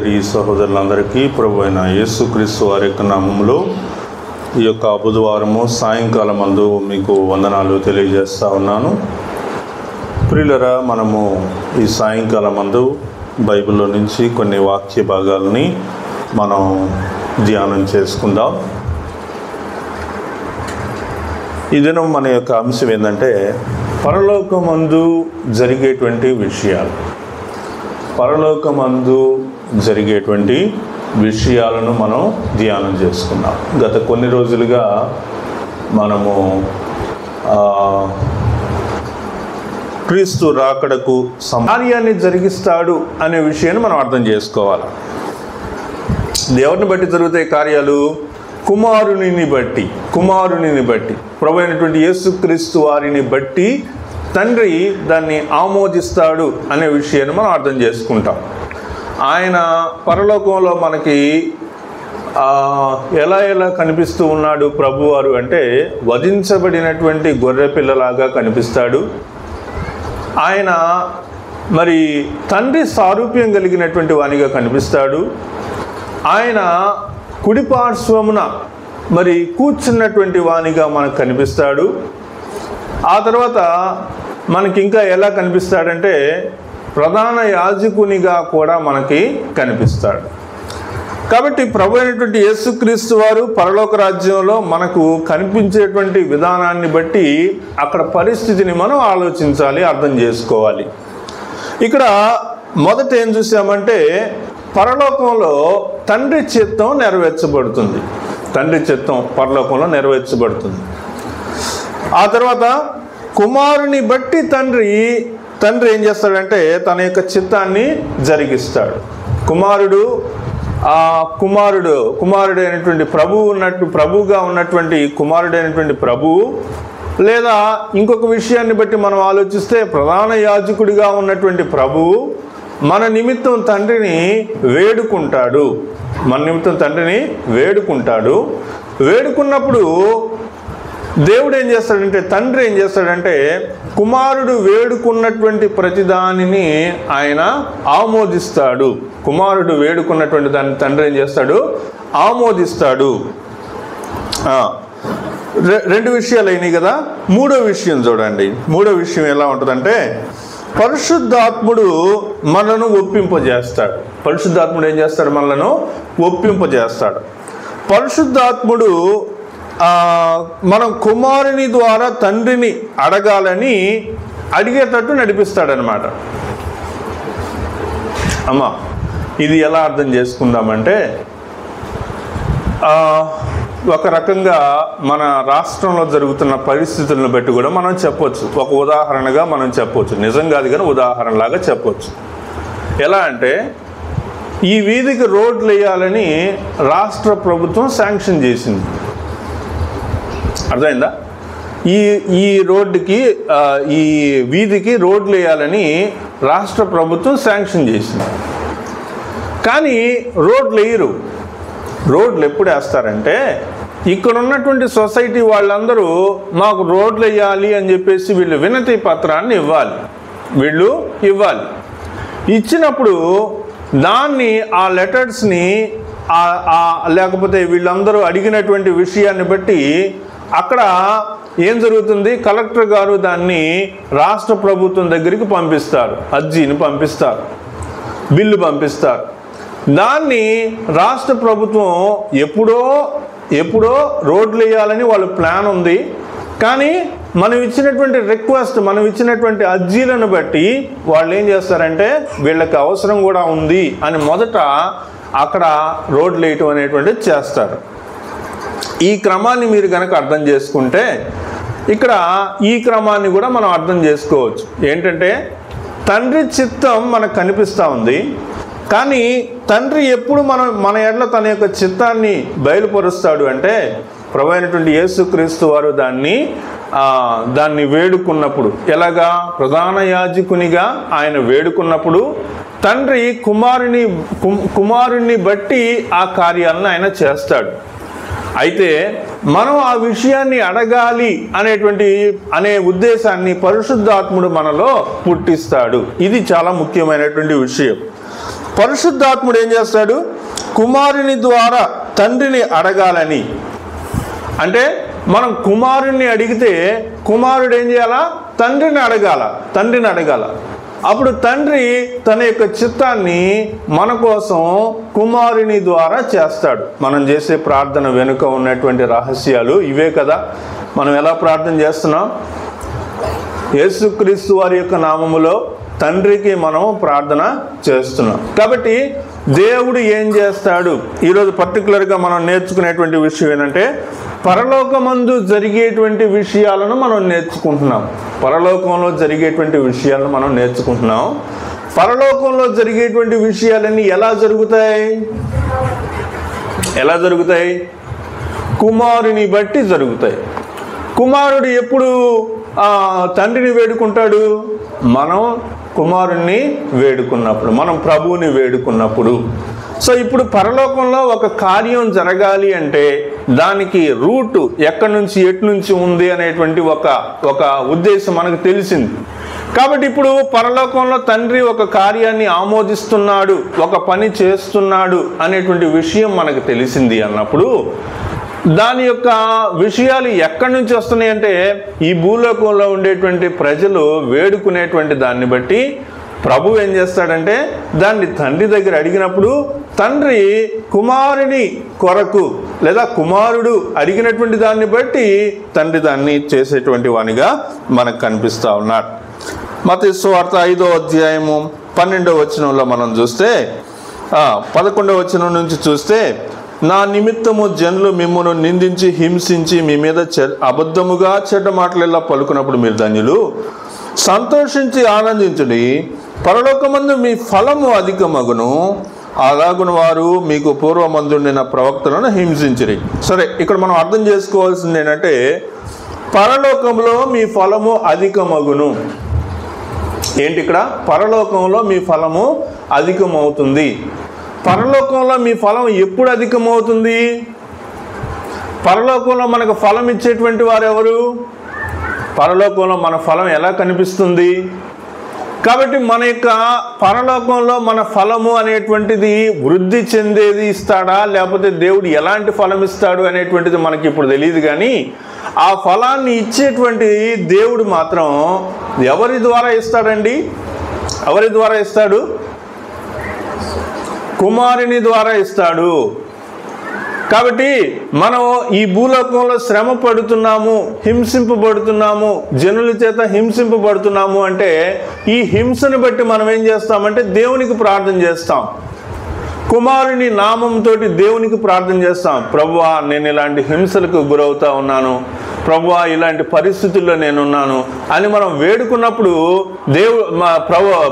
సహోదరులందరికీ ప్రభువైన యేసుక్రీస్తు వారి యొక్క నామములో ఈ యొక్క బుధవారము సాయంకాలం మందు మీకు వందనాలు తెలియజేస్తా ఉన్నాను. ప్రియులరా, మనము ఈ సాయంకాలం మందు బైబిల్లో నుంచి కొన్ని వాక్య భాగాలని మనం ధ్యానం చేసుకుందాం. ఈ దినం మన యొక్క అంశం ఏంటంటే పరలోకమందు జరిగేటువంటి విషయాలు. పరలోకమందు జరిగేటువంటి విషయాలను మనం ధ్యానం చేసుకున్నాం. గత కొన్ని రోజులుగా మనము క్రీస్తు రాకడకు కార్యాన్ని జరిగిస్తాడు అనే విషయాన్ని మనం అర్థం చేసుకోవాలి. దేవుని బట్టి జరుగుతాయి కార్యాలు, కుమారునిని బట్టి ప్రభువైనటువంటి యేసుక్రీస్తు వారిని బట్టి తండ్రి దాన్ని ఆమోదిస్తాడు అనే విషయాన్ని మనం అర్థం చేసుకుంటాం. ఆయన పరలోకంలో మనకి ఎలా కనిపిస్తూ ఉన్నాడు ప్రభువారు అంటే, వధించబడినటువంటి గొర్రెపిల్లలాగా కనిపిస్తాడు. ఆయన మరి తండ్రి సారూప్యం కలిగినటువంటి వానిగా కనిపిస్తాడు. ఆయన కుడిపార్శ్వమున మరి కూర్చున్నటువంటి వానిగా మనకు కనిపిస్తాడు. ఆ తర్వాత మనకి ఇంకా ఎలా కనిపిస్తాడంటే, ప్రధాన యాజకునిగా కూడా మనకి కనిపిస్తాడు. కాబట్టి ప్రభు అయినటువంటి యేసుక్రీస్తు వారు పరలోక రాజ్యంలో మనకు కనిపించేటువంటి విధానాన్ని బట్టి అక్కడ పరిస్థితిని మనం ఆలోచించాలి, అర్థం చేసుకోవాలి. ఇక్కడ మొదట ఏం చూసామంటే, పరలోకంలో తండ్రి చిత్తం నెరవేర్చబడుతుంది. తండ్రి చిత్తం పరలోకంలో నెరవేర్చబడుతుంది. ఆ తర్వాత కుమారుని బట్టి తండ్రి ఏం చేస్తాడంటే తన యొక్క చిత్తాన్ని జరిగిస్తాడు. కుమారుడైనటువంటి ప్రభువుగా ఉన్నటువంటి కుమారుడైనటువంటి ప్రభువు, లేదా ఇంకొక విషయాన్ని బట్టి మనం ఆలోచిస్తే ప్రధాన యాజకుడిగా ఉన్నటువంటి ప్రభువు మన నిమిత్తం తండ్రిని వేడుకుంటాడు. వేడుకున్నప్పుడు దేవుడు ఏం చేస్తాడంటే, తండ్రి ఏం చేస్తాడంటే, కుమారుడు వేడుకున్నటువంటి ప్రతిదానిని ఆయన ఆమోదిస్తాడు. కుమారుడు వేడుకున్నటువంటి దాన్ని తండ్రి ఏం చేస్తాడు? ఆమోదిస్తాడు. రెండు విషయాలు అయినాయి కదా. మూడో విషయం చూడండి. మూడో విషయం ఎలా ఉంటుందంటే, పరిశుద్ధాత్ముడు మనను ఒప్పింపజేస్తాడు. పరిశుద్ధాత్ముడు ఏం చేస్తాడు? మనలను ఒప్పింపజేస్తాడు. పరిశుద్ధాత్ముడు మనం కుమారుని ద్వారా తండ్రిని అడగాలని అడిగేటట్టు నడిపిస్తాడనమాట. అమ్మా, ఇది ఎలా అర్థం చేసుకుందామంటే, ఒక రకంగా మన రాష్ట్రంలో జరుగుతున్న పరిస్థితులను బట్టి కూడా మనం చెప్పొచ్చు. ఒక ఉదాహరణగా మనం చెప్పొచ్చు, నిజం కాదు కానీ ఉదాహరణలాగా చెప్పొచ్చు. ఎలా అంటే, ఈ వీధికి రోడ్లు వేయాలని రాష్ట్ర ప్రభుత్వం శాంక్షన్ చేసింది. అర్థమైందా? ఈ రోడ్డుకి ఈ వీధికి రోడ్లు వేయాలని రాష్ట్ర ప్రభుత్వం శాంక్షన్ చేసింది. కానీ రోడ్లు వేయరు. రోడ్లు ఎప్పుడు వేస్తారంటే, ఇక్కడ ఉన్నటువంటి సొసైటీ వాళ్ళందరూ మాకు రోడ్లు వేయాలి అని చెప్పేసి వీళ్ళు వినతి పత్రాన్ని ఇవ్వాలి. ఇచ్చినప్పుడు దాన్ని ఆ లెటర్స్ని లేకపోతే వీళ్ళందరూ అడిగినటువంటి విషయాన్ని బట్టి అక్కడ ఏం జరుగుతుంది? కలెక్టర్ గారు దాన్ని రాష్ట్ర ప్రభుత్వం దగ్గరికి పంపిస్తారు. అర్జీని పంపిస్తారు, బిల్లు పంపిస్తారు. దాన్ని రాష్ట్ర ప్రభుత్వం ఎప్పుడో రోడ్లు వేయాలని వాళ్ళ ప్లాన్ ఉంది. కానీ మనం ఇచ్చినటువంటి అర్జీలను బట్టి వాళ్ళు ఏం చేస్తారంటే, వీళ్ళకి అవసరం కూడా ఉంది అని మొదట అక్కడ రోడ్లు వేయటం అనేటువంటిది చేస్తారు. ఈ క్రమాన్ని మీరు కనుక అర్థం చేసుకుంటే, ఇక్కడ ఈ క్రమాన్ని కూడా మనం అర్థం చేసుకోవచ్చు. ఏంటంటే, తండ్రి చిత్తం మనకు కనిపిస్తూ ఉంది. కానీ తండ్రి ఎప్పుడు మన ఎడల తన యొక్క చిత్తాన్ని బయలుపరుస్తాడు అంటే, ప్రభువైనటువంటి యేసుక్రీస్తు వారు దాన్ని వేడుకున్నప్పుడు, ఎలాగా? ప్రధాన యాజకునిగా ఆయన వేడుకున్నప్పుడు తండ్రి కుమారుని బట్టి ఆ కార్యాలను ఆయన చేస్తాడు. అయితే మనం ఆ విషయాన్ని అడగాలి అనే ఉద్దేశాన్ని పరిశుద్ధాత్ముడు మనలో పుట్టిస్తాడు. ఇది చాలా ముఖ్యమైనటువంటి విషయం. పరిశుద్ధాత్ముడు ఏం చేస్తాడు? కుమారుని ద్వారా తండ్రిని అడగాలని. అంటే మనం కుమారుణ్ణి అడిగితే కుమారుడు ఏం చేయాలా? తండ్రిని అడగాల. అప్పుడు తండ్రి తన యొక్క చిత్తాన్ని మన కోసం కుమారుని ద్వారా చేస్తాడు. మనం చేసే ప్రార్థన వెనుక ఉన్నటువంటి రహస్యాలు ఇవే కదా. మనం ఎలా ప్రార్థన చేస్తున్నాం? యేసుక్రీస్తు వారి యొక్క నామములో తండ్రికి మనం ప్రార్థన చేస్తున్నాం. కాబట్టి దేవుడు ఏం చేస్తాడు? ఈరోజు పర్టికులర్గా మనం నేర్చుకునేటువంటి విషయం ఏంటంటే, పరలోకమందు జరిగేటువంటి విషయాలను మనం నేర్చుకుంటున్నాం. పరలోకంలో జరిగేటువంటి విషయాలను మనం నేర్చుకుంటున్నాం. పరలోకంలో జరిగేటువంటి విషయాలన్నీ ఎలా జరుగుతాయి? కుమారుని బట్టి జరుగుతాయి. కుమారుడు ఎప్పుడు తండ్రిని వేడుకుంటాడు? మనం కుమారుణ్ణి వేడుకున్నప్పుడు, మనం ప్రభువుని వేడుకున్నప్పుడు. సో ఇప్పుడు పరలోకంలో ఒక కార్యం జరగాలి అంటే దానికి రూటు ఎక్కడి నుంచి ఎటు నుంచి ఉంది అనేటువంటి ఒక ఉద్దేశం మనకు తెలిసింది. కాబట్టి ఇప్పుడు పరలోకంలో తండ్రి ఒక కార్యాన్ని ఆమోదిస్తున్నాడు, ఒక పని చేస్తున్నాడు అనేటువంటి విషయం మనకు తెలిసింది అన్నప్పుడు దాని యొక్క విషయాలు ఎక్కడి నుంచి వస్తున్నాయంటే ఈ భూలోకంలో ఉండేటువంటి ప్రజలు వేడుకునేటువంటి దాన్ని బట్టి ప్రభు ఏం చేస్తాడంటే దాన్ని తండ్రి దగ్గర అడిగినప్పుడు తండ్రి కుమారుని కొరకు లేదా కుమారుడు అడిగినటువంటి దాన్ని బట్టి తండ్రి దాన్ని చేసేటువంటి వానిగా మనకు కనిపిస్తూ ఉన్నాడు. మత్తయి సువార్త 5వ అధ్యాయము 12వ వచనంలో మనం చూస్తే 11వ వచనం నుంచి చూస్తే, నా నిమిత్తము జనులు మిమ్మును నిందించి హింసించి మీ మీద అబద్ధముగా చెడ్డ మాటలెల్లా పలుకున్నప్పుడు మీరు ధన్యులు. సంతోషించి ఆనందించుడి, పరలోకమందు మీ ఫలము అధికమగును. అలాగున వారు మీకు పూర్వమందుండిన ప్రవక్తలను హింసించిరి. సరే, ఇక్కడ మనం అర్థం చేసుకోవాల్సింది ఏంటంటే పరలోకంలో మీ ఫలము అధికమగును. ఏంటి ఇక్కడ? పరలోకంలో మీ ఫలము అధికమవుతుంది. పరలోకంలో మీ ఫలం ఎప్పుడు అధికమవుతుంది? పరలోకంలో మనకు ఫలం ఇచ్చేటువంటి వారు ఎవరు? పరలోకంలో మన ఫలం ఎలా కనిపిస్తుంది? కాబట్టి మన యొక్క పరలోకంలో మన ఫలము అనేటువంటిది వృద్ధి చెందేది ఇస్తాడా, లేకపోతే దేవుడు ఎలాంటి ఫలం ఇస్తాడు అనేటువంటిది మనకి ఇప్పుడు తెలియదు. కానీ ఆ ఫలాన్ని ఇచ్చేటువంటి దేవుడు మాత్రం ఎవరి ద్వారా ఇస్తాడండి? ఎవరి ద్వారా ఇస్తాడు? కుమారుని ద్వారా ఇస్తాడు. కాబట్టి మనం ఈ భూలోకంలో శ్రమ పడుతున్నాము, హింసింపబడుతున్నాము, జనుల చేత హింసింపబడుతున్నాము అంటే ఈ హింసను బట్టి మనం ఏం చేస్తామంటే దేవునికి ప్రార్థన చేస్తాం. కుమారుని నామంతో దేవునికి ప్రార్థన చేస్తాం. ప్రభువా, నేను ఇలాంటి హింసలకు గురవుతా ఉన్నాను, ప్రభువా ఇలాంటి పరిస్థితుల్లో నేనున్నాను అని మనం వేడుకున్నప్పుడు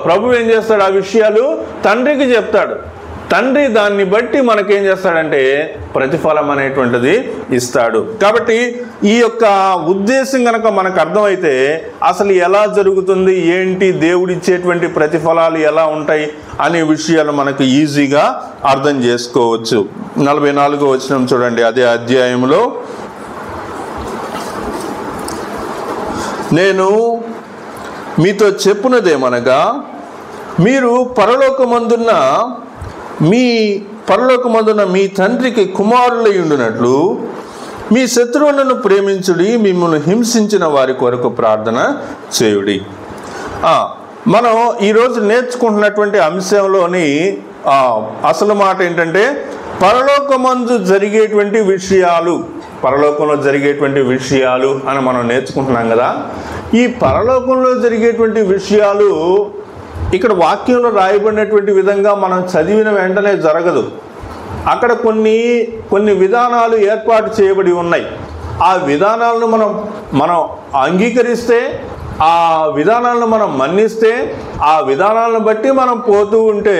ప్రభు ఏం చేస్తాడు? ఆ విషయాలు తండ్రికి చెప్తాడు. తండ్రి దాన్ని బట్టి మనకేం చేస్తాడంటే ప్రతిఫలం అనేటువంటిది ఇస్తాడు. కాబట్టి ఈ యొక్క ఉద్దేశం కనుక మనకు అర్థమైతే అసలు ఎలా జరుగుతుంది, ఏంటి, దేవుడిచ్చేటువంటి ప్రతిఫలాలు ఎలా ఉంటాయి అనే విషయాలు మనకు ఈజీగా అర్థం చేసుకోవచ్చు. 44వ వచనం చూడండి, అదే అధ్యాయంలో, నేను మీతో చెప్పునదేమనగా మీరు పరలోకమందున్న మీ తండ్రికి కుమారులై ఉండునట్లు మీ శత్రువులను ప్రేమించుడి, మిమ్మల్ని హింసించిన వారి కొరకు ప్రార్థన చేయుడి. మనం ఈరోజు నేర్చుకుంటున్నటువంటి అంశంలోని అసలు మాట ఏంటంటే పరలోకమందు జరిగేటువంటి విషయాలు, పరలోకంలో జరిగేటువంటి విషయాలు అని మనం నేర్చుకుంటున్నాం కదా. ఈ పరలోకంలో జరిగేటువంటి విషయాలు ఇక్కడ వాక్యంలో రాయబడినటువంటి విధంగా మనం చదివిన వెంటనే జరగదు. అక్కడ కొన్ని విధానాలు ఏర్పాటు చేయబడి ఉన్నాయి. ఆ విధానాలను మనం అంగీకరిస్తే, ఆ విధానాలను మనం మన్నిస్తే, ఆ విధానాలను బట్టి మనం పోతూ ఉంటే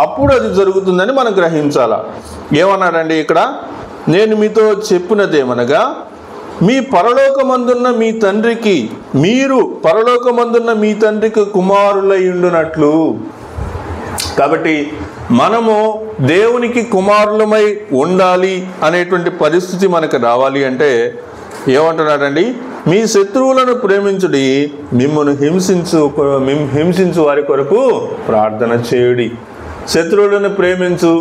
అప్పుడు అది జరుగుతుందని మనం గ్రహించాలా. ఏమన్నారండి ఇక్కడ? నేను మీతో చెప్పినదేమనగా మీరు పరలోకమందున్న మీ తండ్రికి కుమారులై ఉండునట్లు. కాబట్టి మనము దేవునికి కుమారులమై ఉండాలి అనేటువంటి పరిస్థితి మనకు రావాలి అంటే ఏమంటున్నాడండి? మీ శత్రువులను ప్రేమించుడి, మిమ్మల్ని హింసించు వారి కొరకు ప్రార్థన చేయుడి. శత్రువులను ప్రేమించు,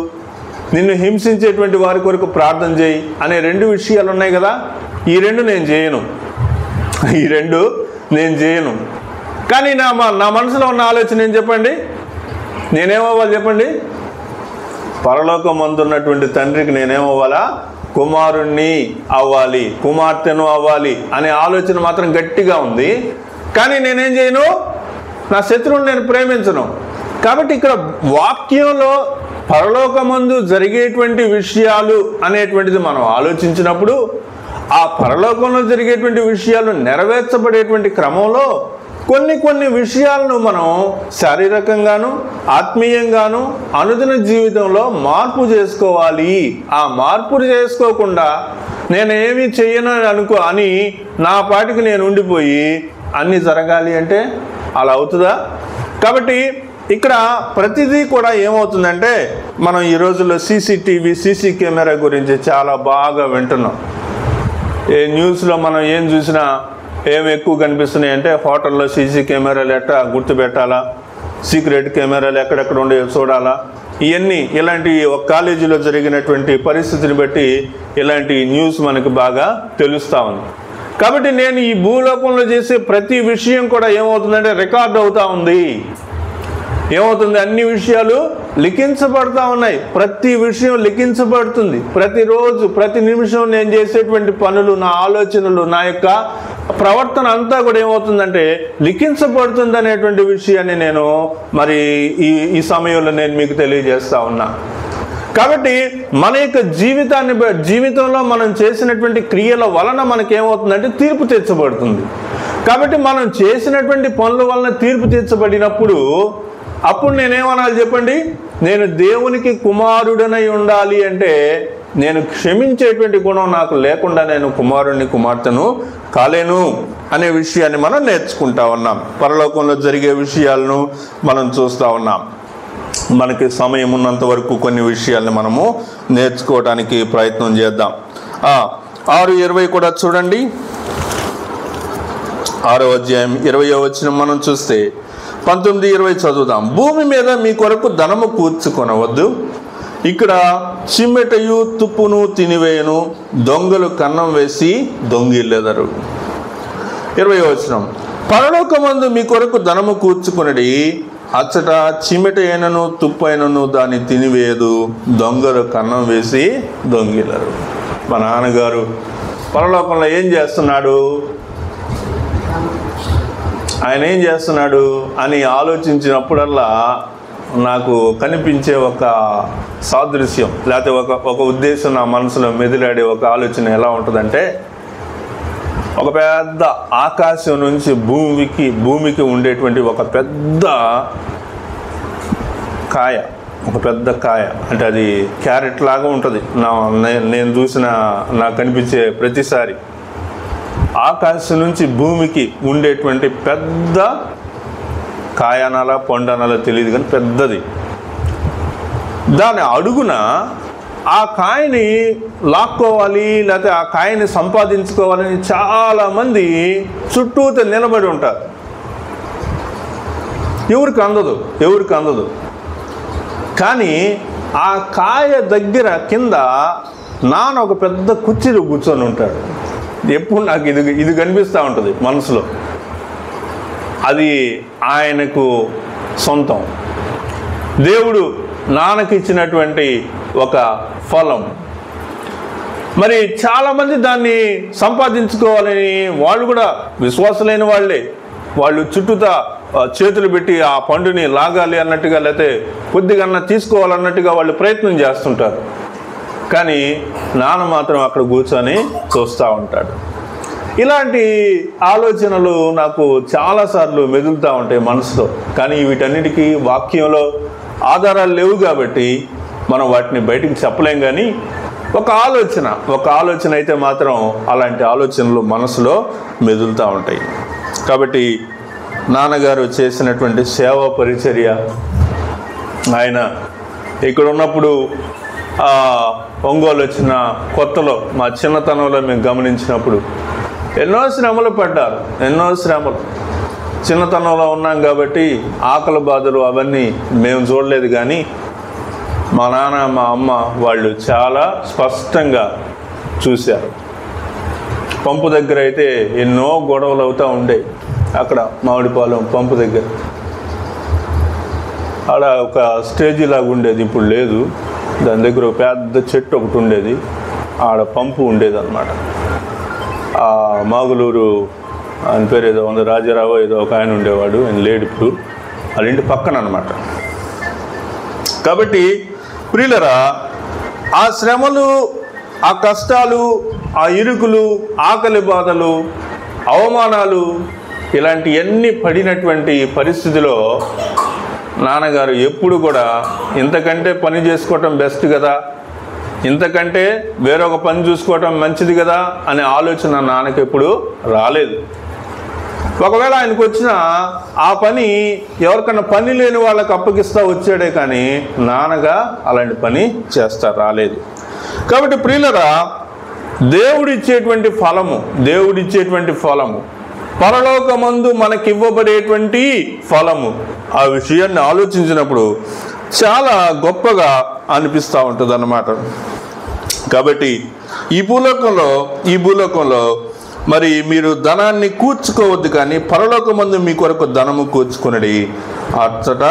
నిన్ను హింసించేటువంటి వారి కొరకు ప్రార్థన చేయి అనే 2 విషయాలు ఉన్నాయి కదా. ఈ 2 నేను చేయను. కానీ నా మనసులో ఉన్న ఆలోచన ఏం చెప్పండి? నేనేమవ్వాలి చెప్పండి? పరలోకమందున్నటువంటి తండ్రికి నేనేమవ్వాలా? కుమారుణ్ణి అవ్వాలి, కుమార్తెను అవ్వాలి అనే ఆలోచన మాత్రం గట్టిగా ఉంది. కానీ నేనేం చేయను? నా శత్రువుని నేను ప్రేమించను. కాబట్టి ఇక్కడ వాక్యంలో పరలోకమందు జరిగేటువంటి విషయాలు అనేటువంటిది మనం ఆలోచించినప్పుడు, ఆ పరలోకంలో జరిగేటువంటి విషయాలు నెరవేర్చబడేటువంటి క్రమంలో కొన్ని విషయాలను మనం శారీరకంగాను ఆత్మీయంగాను అనుదిన జీవితంలో మార్పు చేసుకోవాలి. ఆ మార్పు చేసుకోకుండా నేనేమి చెయ్యను అని నా పాటికి నేను ఉండిపోయి అన్నీ జరగాలి అంటే అలా అవుతుందా? కాబట్టి ఇక్కడ ప్రతిదీ కూడా ఏమవుతుందంటే, మనం ఈ రోజుల్లో సీసీ కెమెరా గురించి చాలా బాగా వింటున్నాం. ఏ న్యూస్లో మనం ఏం చూసినా ఏమి ఎక్కువ కనిపిస్తున్నాయి అంటే, హోటల్లో సీసీ కెమెరాలు ఎట్లా గుర్తుపెట్టాలా, సీక్రెట్ కెమెరాలు ఎక్కడెక్కడ ఉండేవి చూడాలా, ఇలాంటి ఒక కాలేజీలో జరిగినటువంటి పరిస్థితిని బట్టి ఇలాంటి న్యూస్ మనకు బాగా తెలుస్తూ ఉంది. కాబట్టి నేను ఈ భూలోకంలో చేసే ప్రతి విషయం కూడా ఏమవుతుందంటే రికార్డ్ అవుతూ ఉంది. ఏమవుతుంది? అన్ని విషయాలు లిఖించబడతా ఉన్నాయి. ప్రతి విషయం లిఖించబడుతుంది. ప్రతిరోజు ప్రతి నిమిషం నేను చేసేటువంటి పనులు, నా ఆలోచనలు, నా యొక్క ప్రవర్తన అంతా కూడా ఏమవుతుందంటే లిఖించబడుతుంది అనేటువంటి విషయాన్ని నేను ఈ సమయంలో నేను మీకు తెలియజేస్తా ఉన్నా. కాబట్టి మన యొక్క జీవితంలో మనం చేసినటువంటి క్రియల వలన మనకేమవుతుందంటే తీర్పు తీర్చబడుతుంది. కాబట్టి మనం చేసినటువంటి పనుల వలన తీర్పు తీర్చబడినప్పుడు అప్పుడు నేనేమనాలి చెప్పండి? నేను దేవునికి కుమారుడనై ఉండాలి అంటే నేను క్షమించేటువంటి గుణం నాకు లేకుండా నేను కుమారుడిని కుమార్తెను కాలేను అనే విషయాన్ని మనం నేర్చుకుంటా ఉన్నాం. పరలోకంలో జరిగే విషయాలను మనం చూస్తూ ఉన్నాం. మనకి సమయం ఉన్నంత వరకు కొన్ని విషయాల్ని మనము నేర్చుకోవడానికి ప్రయత్నం చేద్దాం. 6:20 కూడా చూడండి. 6వ అధ్యాయం 20వ వచనం మనం చూస్తే 19-20 చదువుదాం. భూమి మీద మీ కొరకు ధనము కూర్చుకొనవద్దు, ఇక్కడ చిమ్మెటయు తుప్పును తినివేయను, దొంగలు కన్నం వేసి దొంగిల్లెదరు. 20వ వచనం. పరలోకమందు మీ కొరకు ధనము కూర్చుకొనడి, అచ్చట చిమ్మెట అయినను తుప్పు అయినను దాన్ని తినివేయదు, దొంగలు కన్నం వేసి దొంగిల్లరు. మా నాన్నగారు పరలోకంలో ఏం చేస్తున్నాడు, ఆయన ఏం చేస్తున్నాడు అని ఆలోచించినప్పుడల్లా నాకు కనిపించే ఒక సాదృశ్యం లేకపోతే ఒక ఉద్దేశం నా మనసులో మెదిలాడే ఒక ఆలోచన ఎలా ఉంటుందంటే, ఒక పెద్ద ఆకాశం నుంచి భూమికి ఉండేటువంటి ఒక పెద్ద కాయ అంటే అది క్యారెట్ లాగా ఉంటుంది. నేను నాకు కనిపించే ప్రతిసారి ఆకాశం నుంచి భూమికి ఉండేటువంటి పెద్ద కాయనాల పండనాల తెలియదు కానీ పెద్దది. దాని అడుగున ఆ కాయని లాక్కోవాలి లేకపోతే ఆ కాయని సంపాదించుకోవాలని చాలామంది చుట్టూతో నిలబడి ఉంటారు. ఎవరికి అందదు. కానీ ఆ కాయ దగ్గర కింద నాన్న ఒక పెద్ద కుర్చీలో కూర్చొని ఉంటాడు. ఎప్పుడు నాకు ఇది కనిపిస్తూ ఉంటుంది మనసులో. అది ఆయనకు సొంతం. దేవుడు నాన్నకి ఇచ్చినటువంటి ఒక ఫలం. మరి చాలామంది దాన్ని సంపాదించుకోవాలని వాళ్ళు కూడా విశ్వాసులైన వాళ్ళు చుట్టూతా చేతులు పెట్టి ఆ పండుని లాగాలి అన్నట్టుగా లేకపోతే కొద్దిగా తీసుకోవాలన్నట్టుగా వాళ్ళు ప్రయత్నం చేస్తుంటారు. కానీ నాన్న మాత్రం అక్కడ కూర్చొని చూస్తూ ఉంటాడు. ఇలాంటి ఆలోచనలు నాకు చాలాసార్లు మెదులుతూ ఉంటాయి మనసులో. కానీ వీటన్నిటికీ వాక్యంలో ఆధారాలు లేవు కాబట్టి మనం వాటిని బయటికి చెప్పలేం. కానీ ఒక ఆలోచన అయితే మాత్రం అలాంటి ఆలోచనలు మనసులో మెదులుతూ ఉంటాయి. కాబట్టి నాన్నగారు చేసినటువంటి సేవా పరిచర్య, ఆయన ఇక్కడ ఉన్నప్పుడు ఒంగోలు వచ్చిన కొత్తలో మా చిన్నతనంలో మేము గమనించినప్పుడు ఎన్నో శ్రమలు పడ్డారు. చిన్నతనంలో ఉన్నాం కాబట్టి ఆకలి బాధలు అవన్నీ మేము చూడలేదు. కానీ మా నాన్న మా అమ్మ వాళ్ళు చాలా స్పష్టంగా చూశారు. పంపు దగ్గర అయితే ఎన్నో గొడవలు అవుతూ ఉండేవి. అక్కడ మామిడిపాలెం పంపు దగ్గర ఆడ ఒక స్టేజీ లాగా ఉండేది, ఇప్పుడు లేదు. దాని దగ్గర ఒక పెద్ద చెట్టు ఒకటి ఉండేది, ఆడ పంపు ఉండేది అన్నమాట. ఆ మాగులూరు ఆయన పేరు ఏదో ఉంది, రాజారావు ఏదో ఒక ఆయన ఉండేవాడు, ఆయన లేడు ఇప్పుడు, వాళ్ళ ఇంటి పక్కన అన్నమాట. కాబట్టి ప్రియులరా, ఆ శ్రమలు, ఆ కష్టాలు, ఆ ఇరుకులు, ఆకలి బాధలు, అవమానాలు, ఇలాంటివన్నీ పడినటువంటి పరిస్థితిలో నాన్నగారు ఎప్పుడు కూడా ఇంతకంటే పని చేసుకోవటం బెస్ట్ కదా, ఇంతకంటే వేరొక పని చూసుకోవటం మంచిది కదా అనే ఆలోచన నాన్నకి ఎప్పుడు రాలేదు. ఒకవేళ ఆయనకు వచ్చిన ఆ పని ఎవరికన్నా పని లేని వాళ్ళకి అప్పగిస్తా వచ్చాడే కానీ నాన్నగా అలాంటి పని చేస్తా రాలేదు. కాబట్టి ప్రియులరా, దేవుడిచ్చేటువంటి ఫలము పరలోకమందు మనకివ్వబడేటువంటి ఫలము, ఆ విషయాన్ని ఆలోచించినప్పుడు చాలా గొప్పగా అనిపిస్తూ ఉంటుంది అన్నమాట. కాబట్టి ఈ భూలోకంలో మరి మీరు ధనాన్ని కూర్చుకోవద్దు, కానీ పరలోకమందు మీ కొరకు ధనము కూర్చుకునడి. అచ్చట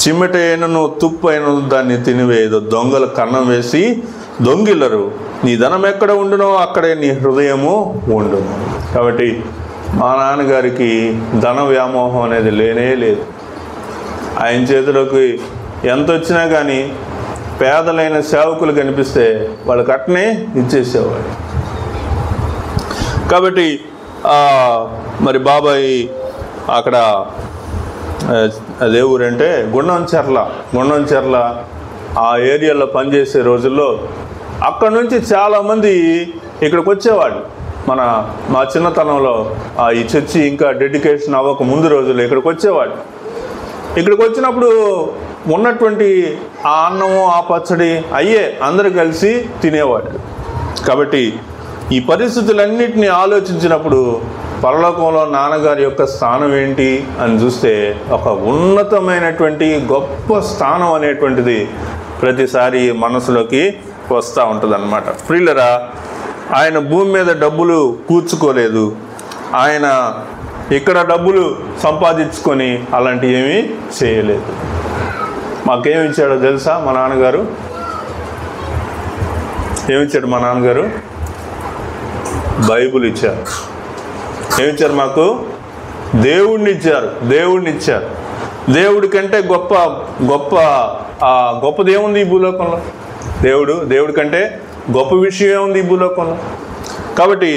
చిమ్మటైనను తుప్పైనను దాన్ని తినివేయదు, దొంగలు కన్నం వేసి దొంగిల్లరు. నీ ధనం ఎక్కడ ఉండునో అక్కడే నీ హృదయము ఉండును. కాబట్టి మా నాన్నగారికి ధన వ్యామోహం అనేది లేనే లేదు. ఆయన చేతిలోకి ఎంత వచ్చినా కానీ పేదలైన సేవకులు కనిపిస్తే వాళ్ళకి అట్నే ఇచ్చేసేవాడు. కాబట్టి మరి బాబాయ్ అక్కడ అదే ఊరంటే గుండంచెర్ల ఆ ఏరియాలో పనిచేసే రోజుల్లో అక్కడ నుంచి చాలామంది ఇక్కడికి వచ్చేవాళ్ళు. మా చిన్నతనంలో ఈ చర్చి ఇంకా డెడికేషన్ అవ్వక ముందు రోజుల్లో ఇక్కడికి వచ్చేవాళ్ళు. ఇక్కడికి వచ్చినప్పుడు ఉన్నటువంటి ఆ అన్నము, ఆ పచ్చడి అయ్యే అందరూ కలిసి తినేవాడు. కాబట్టి ఈ పరిస్థితులన్నిటినీ ఆలోచించినప్పుడు పరలోకంలో నాన్నగారి యొక్క స్థానం ఏంటి అని చూస్తే ఒక ఉన్నతమైనటువంటి గొప్ప స్థానం అనేటువంటిది ప్రతిసారి మనసులోకి వస్తూ ఉంటుంది అన్నమాట. ప్రియులరా, ఆయన భూమి మీద డబ్బులు కూర్చుకోలేదు, ఆయన ఇక్కడ డబ్బులు సంపాదించుకొని అలాంటివి ఏమీ చేయలేదు. మాకేమి ఇచ్చాడో తెలుసా? మా నాన్నగారు ఏమిచ్చాడు? మా నాన్నగారు బైబుల్ ఇచ్చారు. ఏమిచ్చారు మాకు? దేవుడిని ఇచ్చారు. దేవుడి కంటే గొప్పది ఏముంది ఈ భూలోకంలో? దేవుడి కంటే గొప్ప విషయం ఏముంది ఈ భూలోకంలో? కాబట్టి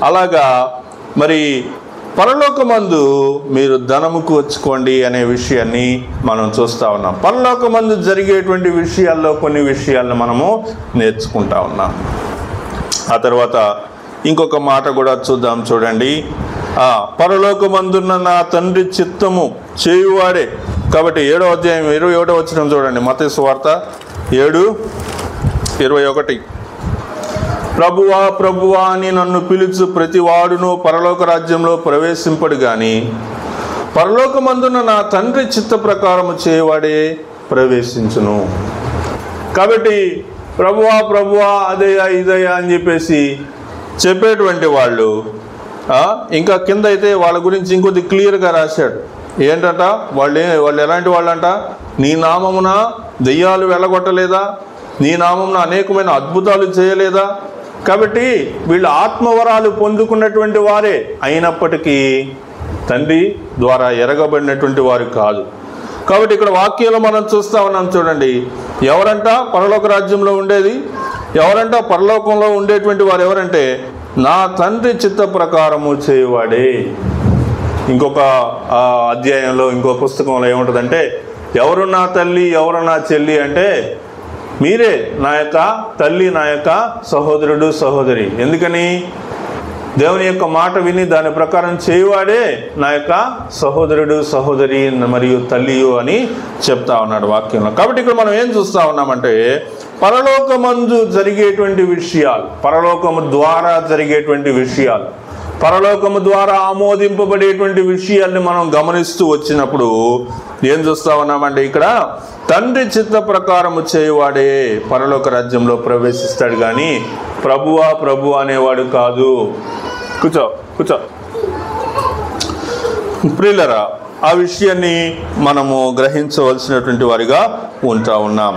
అలాగా మరి పరలోకమందు మీరు ధనము కూర్చుకోండి అనే విషయాన్ని మనం చూస్తూ ఉన్నాం. పరలోకమందు జరిగేటువంటి విషయాల్లో కొన్ని విషయాలను మనము నేర్చుకుంటా ఉన్నాం. ఆ తర్వాత ఇంకొక మాట కూడా చూద్దాం, చూడండి. పరలోకమందున్న నా తండ్రి చిత్తము చేయువాడే. కాబట్టి 7వ అధ్యాయం 21వ వచనం చూడండి, మత్తయి సువార్త 7:21. ప్రభువా అని నన్ను పిలుచు ప్రతి వాడును పరలోక రాజ్యంలో ప్రవేశింపడు గాని పరలోకమందున నా తండ్రి చిత్త ప్రకారము చేయవాడే ప్రవేశించును. కాబట్టి ప్రభువా అదయ్యా ఇదయ్యా అని చెప్పేసి చెప్పేటువంటి వాళ్ళు ఇంకా కింద అయితే వాళ్ళ గురించి ఇంకొద్ది క్లియర్గా రాశాడు. ఏంటంట? వాళ్ళు ఎలాంటి వాళ్ళంట? నీ నామమున దెయ్యాలు వెళ్ళగొట్టలేదా? నీ నామమున అనేకమైన అద్భుతాలు చేయలేదా? కాబట్టి వీళ్ళు ఆత్మవరాలు పొందుకున్నటువంటి వారే అయినప్పటికీ తండ్రి ద్వారా ఎరగబడినటువంటి వారు కాదు. కాబట్టి ఇక్కడ వాక్యంలో మనం చూస్తూ ఉన్నాం, చూడండి. ఎవరంట పరలోక రాజ్యంలో ఉండేది? ఎవరంట పరలోకంలో ఉండేటువంటి వారు? ఎవరంటే నా తండ్రి చిత్త ప్రకారము చేయవాడే. ఇంకొక అధ్యాయంలో, ఇంకో పుస్తకంలో ఏముంటుందంటే, ఎవరు నా తల్లి, ఎవరు నా చెల్లి అంటే మీరే నా యొక్క తల్లి, నా యొక్క సహోదరుడు, సహోదరి. ఎందుకని? దేవుని యొక్క మాట విని దాని ప్రకారం చేయవాడే నా యొక్క సహోదరుడు, సహోదరి మరియు తల్లియు అని చెప్తా ఉన్నాడు వాక్యంలో. కాబట్టి ఇక్కడ మనం ఏం చూస్తూ ఉన్నామంటే, పరలోకమందు జరిగేటువంటి విషయాలు, పరలోకము ద్వారా జరిగేటువంటి విషయాలు, పరలోకము ద్వారా ఆమోదింపబడేటువంటి విషయాల్ని మనం గమనిస్తూ వచ్చినప్పుడు ఏం చూస్తా ఉన్నామంటే ఇక్కడ తండ్రి చిత్త ప్రకారము చేయవాడే పరలోక రాజ్యంలో ప్రవేశిస్తాడు, కానీ ప్రభువా ప్రభు అనేవాడు కాదు. కూర్చో కూర్చో. ప్రియులరా, ఆ విషయాన్ని మనము గ్రహించవలసినటువంటి వారిగా ఉంటా ఉన్నాం.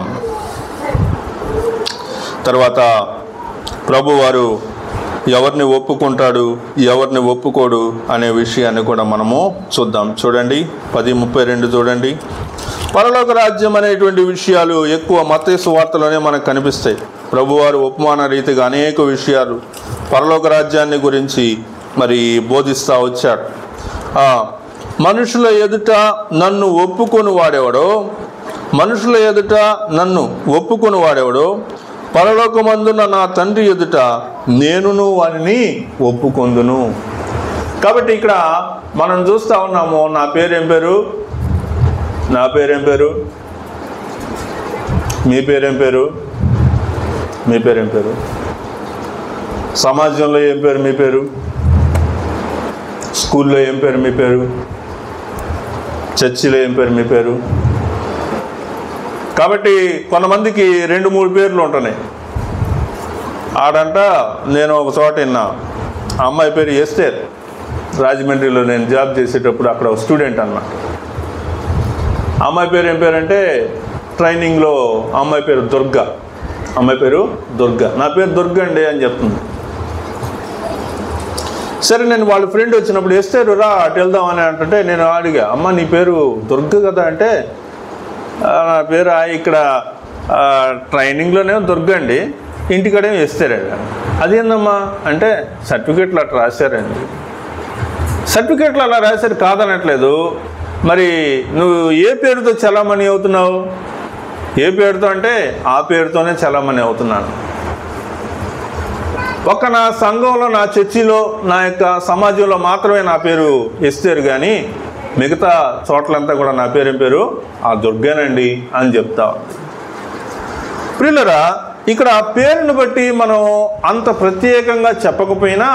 తర్వాత ప్రభువారు ఎవరిని ఒప్పుకుంటాడు, ఎవరిని ఒప్పుకోడు అనే విషయాన్ని కూడా మనము చూద్దాం. చూడండి 10:32 చూడండి. పరలోక రాజ్యం అనేటువంటి విషయాలు ఎక్కువ మత్తయి సువార్తలోనే మనకు కనిపిస్తాయి. ప్రభువారు ఉపమాన రీతిగా అనేక విషయాలు పరలోక రాజ్యాన్ని గురించి మరి బోధిస్తూ వచ్చాడు. మనుషుల ఎదుట నన్ను ఒప్పుకొని వాడేవాడో, మనుషుల ఎదుట నన్ను ఒప్పుకొని వాడేవాడో పరలోకమందున నా తండ్రి ఎదుట నేనును వారిని ఒప్పుకొందును. కాబట్టి ఇక్కడ మనం చూస్తూ ఉన్నాము, నా పేరేం పేరు, నా పేరేం పేరు, మీ పేరేం పేరు, మీ పేరేం పేరు, సమాజంలో ఏం పేరు మీ పేరు, స్కూల్లో ఏం పేరు మీ పేరు, చర్చిలో ఏం పేరు మీ పేరు. కాబట్టి కొంతమందికి 2-3 పేర్లు ఉంటున్నాయి. ఆడంట నేను ఒక చోట విన్నా, ఆ అమ్మాయి పేరు ఎస్తేర్, రాజమండ్రిలో నేను జాబ్ చేసేటప్పుడు అక్కడ స్టూడెంట్ అన్నమాట. అమ్మాయి పేరు ఏం పేరంటే ట్రైనింగ్లో అమ్మాయి పేరు దుర్గా, అమ్మాయి పేరు దుర్గా. నా పేరు దుర్గా అండి అని చెప్తుంది. సరే, నేను వాళ్ళ ఫ్రెండ్ వచ్చినప్పుడు ఎస్తేరు రా అటు వెళ్దామని అంటే నేను అడిగా, అమ్మ నీ పేరు దుర్గా కదా అంటే, నా పేరు ఇక్కడ ట్రైనింగ్లోనేమో దుర్గా అండి, ఇంటికాడేమో ఎస్తేరండి. అదేందమ్మా అంటే సర్టిఫికేట్లు అట్లా రాశారండి. సర్టిఫికేట్లు అలా రాశారు కాదనట్లేదు, మరి నువ్వు ఏ పేరుతో చలామణి అవుతున్నావు, ఏ పేరుతో అంటే ఆ పేరుతోనే చలామణి అవుతున్నాను. ఒక్క నా సంఘంలో, నా చర్చిలో, నా యొక్క సమాజంలో మాత్రమే నా పేరు ఎస్తేరు, కానీ మిగతా చోట్లంతా కూడా నా పేరేం పేరు ఆ దుర్గానండి అని చెప్తా. ప్రియులరా, ఇక్కడ ఆ పేరుని బట్టి మనం అంత ప్రత్యేకంగా చెప్పకపోయినా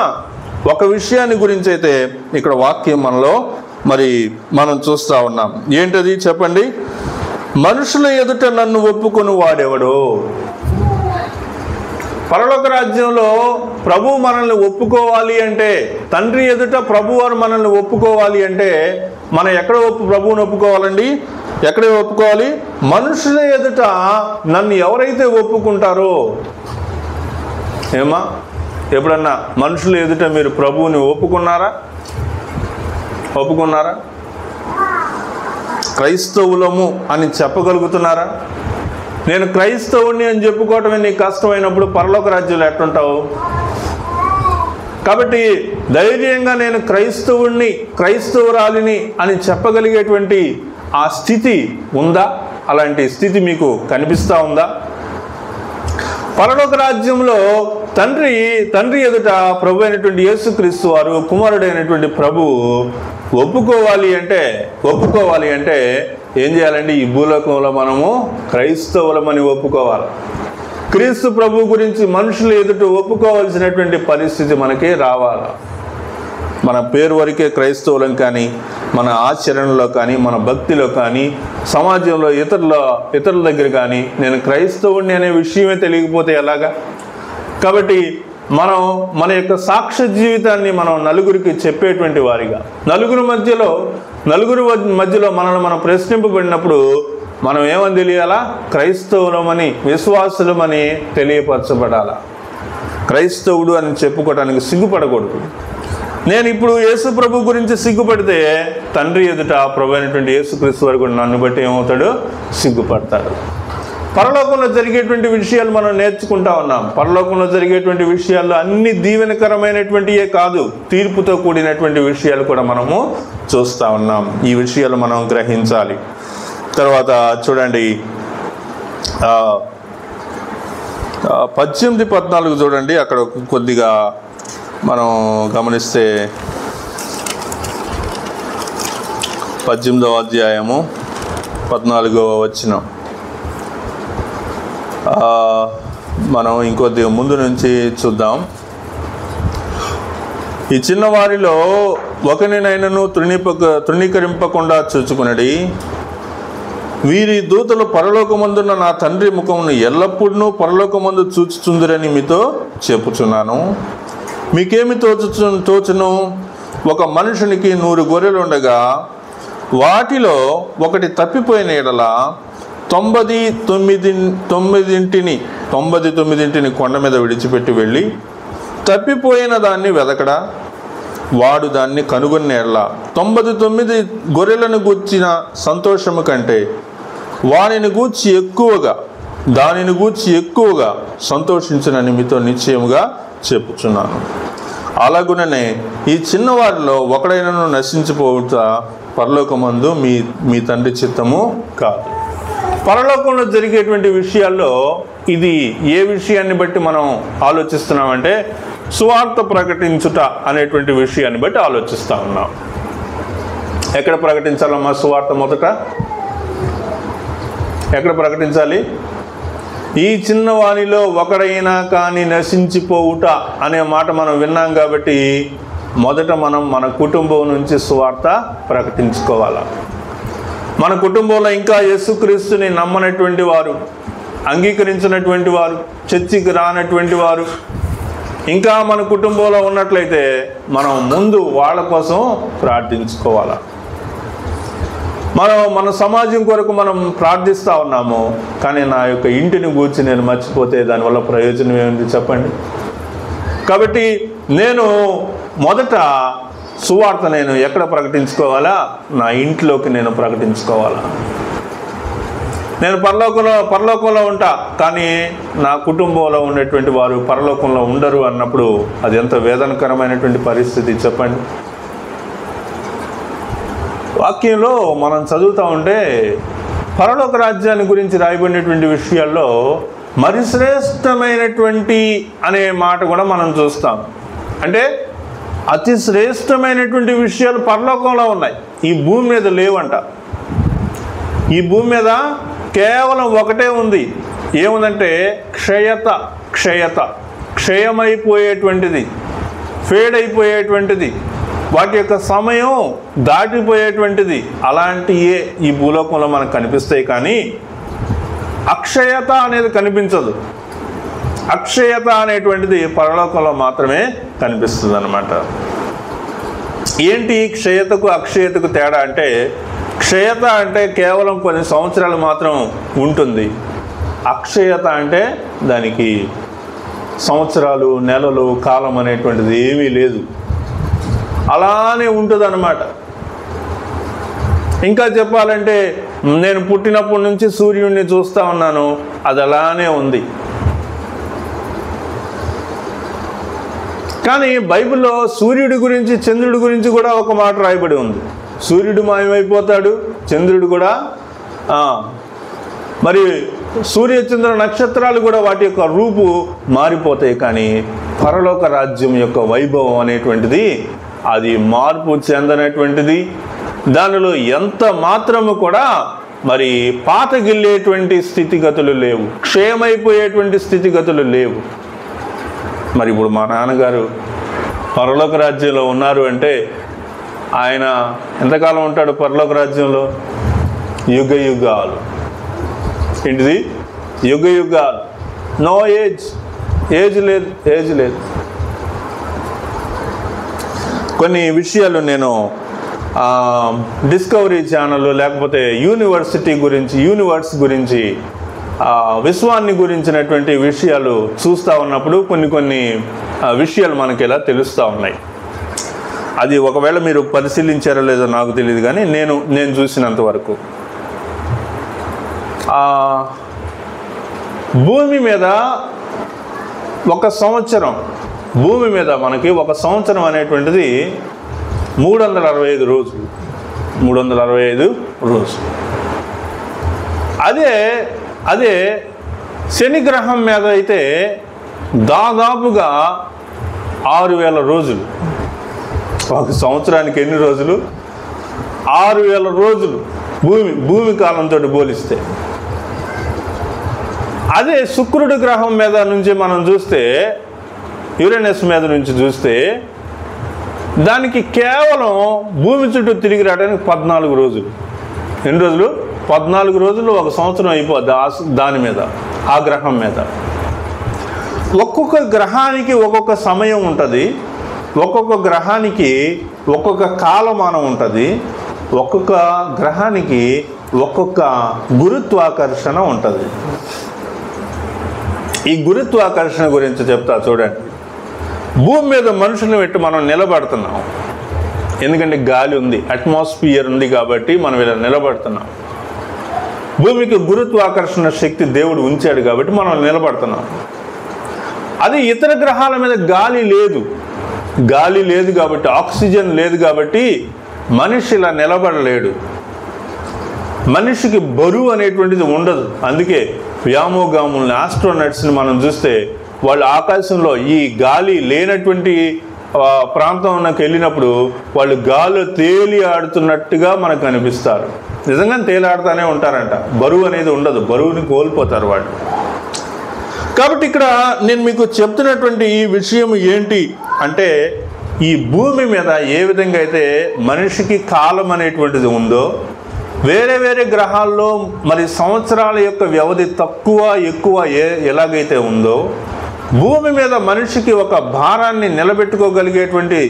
ఒక విషయాన్ని గురించి అయితే ఇక్కడ వాక్యం మనలో మరి మనం చూస్తూ ఉన్నాం. ఏంటది చెప్పండి? మనుషుల ఎదుట నన్ను ఒప్పుకొని వాడేవాడు. పరలోక రాజ్యంలో ప్రభు మనల్ని ఒప్పుకోవాలి అంటే, తండ్రి ఎదుట ప్రభు వారు మనల్ని ఒప్పుకోవాలి అంటే మనం ఎక్కడ ప్రభువుని ఒప్పుకోవాలండి? ఎక్కడ ఒప్పుకోవాలి? మనుషుల ఎదుట నన్ను ఎవరైతే ఒప్పుకుంటారో. ఏమా ఎప్పుడన్నా మనుషుల ఎదుట మీరు ప్రభువుని ఒప్పుకున్నారా? ఒప్పుకున్నారా? క్రైస్తవులము అని చెప్పగలుగుతున్నారా? నేను క్రైస్తవుని అని చెప్పుకోవటమే నీకు కష్టమైనప్పుడు పరలోక రాజ్యంలో ఎట్లుంటావు? కాబట్టి ధైర్యంగా నేను క్రైస్తవుణ్ణి, క్రైస్తవురాలిని అని చెప్పగలిగేటువంటి ఆ స్థితి ఉందా? అలాంటి స్థితి మీకు కనిపిస్తూ ఉందా? పరలోక రాజ్యంలో తండ్రి ఎదుట ప్రభు అయినటువంటి యేసుక్రీస్తు వారు, కుమారుడైనటువంటి ప్రభు ఒప్పుకోవాలి అంటే ఏం చేయాలండి? ఈ భూలోకంలో మనము క్రైస్తవులమని ఒప్పుకోవాలి. క్రీస్తు ప్రభు గురించి మనుషులు ఎదుట ఒప్పుకోవాల్సినటువంటి పరిస్థితి మనకి రావాలి. మన పేరు వరకే క్రైస్తవులం కానీ, మన ఆచరణలో కానీ, మన భక్తిలో కానీ, సమాజంలో ఇతరుల దగ్గర కానీ నేను క్రైస్తవుడిని అనే విషయమే తెలియకపోతే ఎలాగా? కాబట్టి మనం మన యొక్క సాక్ష్య జీవితాన్ని మనం నలుగురికి చెప్పేటువంటి వారిగా, నలుగురి మధ్యలో మనల్ని మనం ప్రశ్నింపబడినప్పుడు మనం ఏమని తెలియాలా? క్రైస్తవులమని, విశ్వాసులమని తెలియపరచబడాలా. క్రైస్తవుడు అని చెప్పుకోవడానికి సిగ్గుపడకూడదు. నేను ఇప్పుడు యేసు ప్రభు గురించి సిగ్గుపడితే తండ్రి ఎదుట ప్రభు అయినటువంటి యేసుక్రీస్తు వారు కూడా నన్ను బట్టి ఏమవుతాడు? సిగ్గుపడతాడు. పరలోకంలో జరిగేటువంటి విషయాలు మనం నేర్చుకుంటా ఉన్నాం. పరలోకంలో జరిగేటువంటి విషయాల్లో అన్ని దీవెనకరమైనటువంటివే కాదు, తీర్పుతో కూడినటువంటి విషయాలు కూడా మనము చూస్తూ ఉన్నాం. ఈ విషయాలు మనం గ్రహించాలి. తర్వాత చూడండి 18-14 చూడండి. అక్కడ కొద్దిగా మనం గమనిస్తే 18వ అధ్యాయము 14వ వచనం మనం ఇంకొద్దిగా ముందు నుంచి చూద్దాం. ఈ చిన్నవారిలో ఒకరినైనను తృణీకరింపకుండా చూచుకునడి. వీరి దూతలు పరలోకమందున్న నా తండ్రి ముఖమును ఎల్లప్పుడూ పరలోకమందు చూచుచుందురని మీతో చెప్పుచున్నాను. మీకేమి తోచును? ఒక మనుషునికి 100 గొర్రెలు ఉండగా వాటిలో ఒకటి తప్పిపోయిన ఎడల 99 కొండ మీద విడిచిపెట్టి వెళ్ళి తప్పిపోయిన దాన్ని వెదకడా? వాడు దాన్ని కనుగొన్న ఎడల 99 గొర్రెలను గూర్చిన సంతోషము కంటే దానిని గూర్చి ఎక్కువగా సంతోషించునని మీతో నిశ్చయముగా చెప్పుచున్నాను. అలాగుననే ఈ చిన్నవారిలో ఒకడైనను నశించిపోవుట పరలోకమందు మీ తండ్రి చిత్తము కాదు. పరలోకంలో జరిగేటువంటి విషయాల్లో ఇది ఏ విషయాన్ని బట్టి మనం ఆలోచిస్తున్నామంటే సువార్త ప్రకటించుట అనేటువంటి విషయాన్ని బట్టి ఆలోచిస్తూ ఉన్నాం. ఎక్కడ ప్రకటించాలమ్మా సువార్త? మొదట ఎక్కడ ప్రకటించాలి? ఈ చిన్నవానిలో ఒకడైనా కానీ నశించిపోవుట అనే మాట మనం విన్నాం కాబట్టి మొదట మనం మన కుటుంబం నుంచి సువార్త ప్రకటించుకోవాలి. మన కుటుంబంలో ఇంకా యేసుక్రీస్తుని నమ్మనటువంటి వారు, అంగీకరించినటువంటి వారు, చర్చికి రానటువంటి వారు ఇంకా మన కుటుంబంలో ఉన్నట్లయితే మనం ముందు వాళ్ళ కోసం ప్రార్థించుకోవాలి. మన సమాజం కొరకు మనం ప్రార్థిస్తూ ఉన్నాము, కానీ నా యొక్క ఇంటిని గూర్చి నేను మర్చిపోతే దానివల్ల ప్రయోజనం ఏమిటి చెప్పండి? కాబట్టి నేను మొదట సువార్త నేను ఎక్కడ ప్రకటించుకోవాలా? నా ఇంట్లోకి నేను ప్రకటించుకోవాలా. నేను పరలోకంలో ఉంటా, కానీ నా కుటుంబంలో ఉన్నటువంటి వారు పరలోకంలో ఉండరు అన్నప్పుడు అది ఎంత వేదనకరమైనటువంటి పరిస్థితి చెప్పండి. వాక్యంలో మనం చదువుతూ ఉంటే పరలోక రాజ్యాన్ని గురించి రాయబడినటువంటి విషయాల్లో మరి శ్రేష్టమైనటువంటి అనే మాట కూడా మనం చూస్తాం. అంటే అతి శ్రేష్టమైనటువంటి విషయాలు పరలోకంలో ఉన్నాయి, ఈ భూమి మీద లేవంట. ఈ భూమి మీద కేవలం ఒకటే ఉంది. ఏముందంటే క్షయమైపోయేటువంటిది, ఫేడ్ అయిపోయేటువంటిది, వాటి యొక్క సమయం దాటిపోయేటువంటిది. అలాంటియే ఈ భూలోకంలో మనకు కనిపిస్తాయి, కానీ అక్షయత అనేది కనిపించదు. అక్షయత అనేటువంటిది పరలోకంలో మాత్రమే కనిపిస్తుంది అన్నమాట. ఏంటి క్షయతకు అక్షయతకు తేడా అంటే, క్షయత అంటే కేవలం కొన్ని సంవత్సరాలు మాత్రం ఉంటుంది. అక్షయత అంటే దానికి సంవత్సరాలు, నెలలు, కాలం అనేటువంటిది ఏమీ లేదు, అలానే ఉంటుంది అన్నమాట. ఇంకా చెప్పాలంటే నేను పుట్టినప్పటి నుంచి సూర్యుడిని చూస్తూ ఉన్నాను, అది అలానే ఉంది. కానీ బైబిల్లో సూర్యుడి గురించి, చంద్రుడి గురించి కూడా ఒక మాట రాయబడి ఉంది. సూర్యుడు మాయమైపోతాడు, చంద్రుడు కూడా, మరి సూర్యచంద్ర నక్షత్రాలు కూడా వాటి యొక్క రూపు మారిపోతాయి. కానీ పరలోక రాజ్యం యొక్క వైభవం అనేటువంటిది అది మార్పు చెందనటువంటిది. దానిలో ఎంత మాత్రము కూడా మరి పాతగిల్లేటువంటి స్థితిగతులు లేవు, క్షయమైపోయేటువంటి స్థితిగతులు లేవు. మరి ఇప్పుడు మా నాన్నగారు పరలోక రాజ్యంలో ఉన్నారు అంటే ఆయన ఎంతకాలం ఉంటాడు పరలోక రాజ్యంలో? యుగ యుగాలు. ఏంటిది? యుగ యుగాలు. నో ఏజ్ లేదు. కొన్ని విషయాలు నేను డిస్కవరీ ఛానల్ లేకపోతే యూనివర్స్ గురించి విశ్వాన్ని గురించినటువంటి విషయాలు చూస్తూ ఉన్నప్పుడు కొన్ని విషయాలు మనకి ఇలా తెలుస్తూ ఉన్నాయి. అది ఒకవేళ మీరు పరిశీలించారో లేదో నాకు తెలియదు, కానీ నేను చూసినంత వరకు భూమి మీద ఒక సంవత్సరం, భూమి మీద మనకి ఒక సంవత్సరం అనేటువంటిది 365 రోజులు. 365 రోజులు. అదే శని గ్రహం మీద అయితే దాదాపుగా 6000 రోజులు. ఒక సంవత్సరానికి ఎన్ని రోజులు? 6000 రోజులు భూమి కాలంతో పోలిస్తే. అదే శుక్రుడి గ్రహం మీద నుంచి మనం చూస్తే, యురేనస్ మీద నుంచి చూస్తే దానికి కేవలం భూమి చుట్టూ తిరిగి రావడానికి 14 రోజులు. ఎన్ని రోజులు? 14 రోజులు, 1 సంవత్సరం అయిపోద్ది దాని మీద, ఆ గ్రహం మీద. ఒక్కొక్క గ్రహానికి ఒక్కొక్క సమయం ఉంటుంది, ఒక్కొక్క గ్రహానికి ఒక్కొక్క కాలమానం ఉంటుంది, ఒక్కొక్క గ్రహానికి ఒక్కొక్క గురుత్వాకర్షణ ఉంటుంది. ఈ గురుత్వాకర్షణ గురించి చెప్తా చూడండి. భూమి మీద మనుషులను పెట్టి మనం నిలబడుతున్నాం, ఎందుకంటే గాలి ఉంది, అట్మాస్ఫియర్ ఉంది కాబట్టి మనం ఇలా నిలబడుతున్నాం. భూమికి గురుత్వాకర్షణ శక్తి దేవుడు ఉంచాడు కాబట్టి మనం నిలబడుతున్నాం. అది ఇతర గ్రహాల మీద గాలి లేదు కాబట్టి, ఆక్సిజన్ లేదు కాబట్టి మనిషి ఇలా నిలబడలేడు. మనిషికి బరువు అనేటువంటిది ఉండదు. అందుకే వ్యామోగాముల్ని, ఆస్ట్రోనట్స్ని మనం చూస్తే వాళ్ళు ఆకాశంలో ఈ గాలి లేనటువంటి ప్రాంతంలోకి వెళ్ళినప్పుడు వాళ్ళు గాలిలో తేలి ఆడుతున్నట్టుగా మనకు కనిపిస్తారు. నిజంగా తేలాడుతూనే ఉంటారంట. బరువు అనేది ఉండదు, బరువుని కోల్పోతారు వాళ్ళు. కాబట్టి ఇక్కడ నేను మీకు చెప్తున్నటువంటి ఈ విషయం ఏంటి అంటే, ఈ భూమి మీద ఏ విధంగా అయితే మనిషికి కాలం అనేటువంటిది ఉందో, వేరే వేరే గ్రహాల్లో మరి సంవత్సరాల యొక్క వ్యవధి తక్కువ ఎక్కువ ఎలాగైతే ఉందో, భూమి మీద మనిషికి ఒక భారాన్ని నిలబెట్టుకోగలిగేటువంటి